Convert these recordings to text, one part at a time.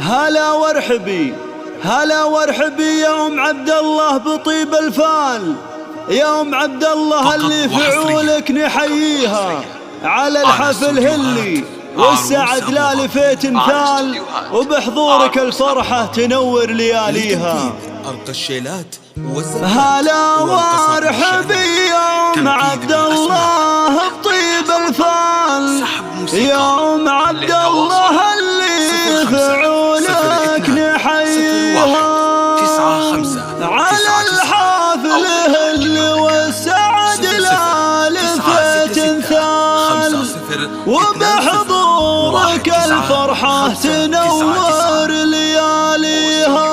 هلا وارحبي هلا وارحبي يا ام عبد الله بطيب الفال، يا ام عبد الله اللي فعولك نحييها على الحفل هلي والسعد لا لفيت مثال، وبحضورك الفرحة تنور لياليها. هلا وارحبي يا ام عبد الله بطيب الفال، يا ام عبد الله اللي فعولك نحييها على الحفل هلي والسعد لا لفيت مثال، وبحضورك الفرحة تنور لياليها.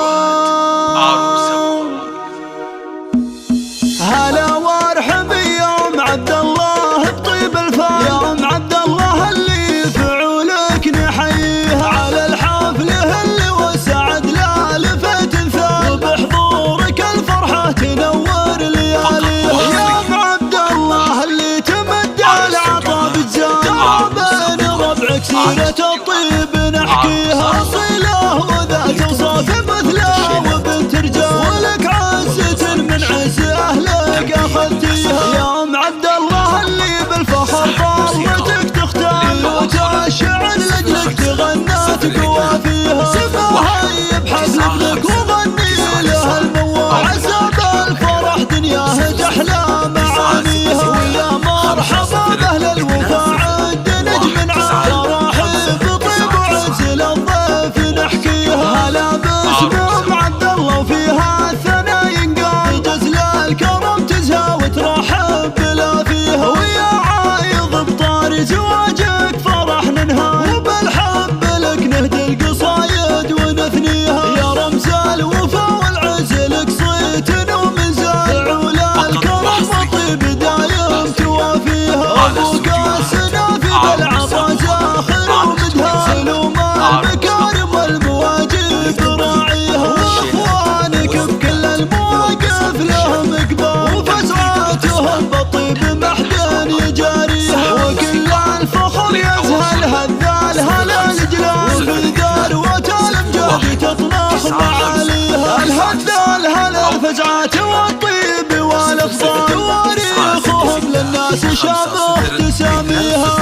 هلا وارحبي يا ام عبد الله بطيب الفال، يا ام عبد الله اللي فعولك نحييها على الحفل هلي والسعد لا لفيت مثال، وبحضورك الفرحة تنور لياليها. يا ام عبد الله اللي تمد العطا بتزام بين ربعك سيرة الطيب نحكيها، صلة وذات اوصاف مثله وبنت رجال، ولك عزة من عز اهلك اخذتيها. يا ام عبد الله اللي بالفخر طالتك تختال، وتعشع لاجلك تغنى تقوى فيها، سماها بحفل ابنك وغني له الموال، عسى بالفرح دنياه تحلى معانيها. ويا مرحبا باهل الوفا عد نجم عاد بطيب وعز للضيف نحكيها. هلا باسم ام عبد الله وفيها الثنا ينقال، جزل الكرم تزهى وترحب بلا فيها، ويا عايض بطار زواجك فرح ننهى، وبالحب لك نهدي القصايد ونثنيها. يا رمز الوفا والعز لك صيت ومنزال، فعول الكرم والطيب دايم توافيها، ابوك السنافي بالعطا زاخر ومدها، سلوم المكارم والمواجب راعيها، واخوانك بكل المواقف لهم اقبال، وفزعاتهم بالطيب محدن يجاريها، وكل الفخر يزهل هذال هلا الجلال، بالذروة الامجاد تطنخ معاليها، الهذال هلا الفزعات والطيب والافضال، تواريخهم للناس شامخ تساميها.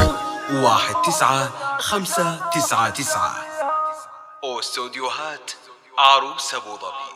1959 استوديوهات عروس أبو ظبي.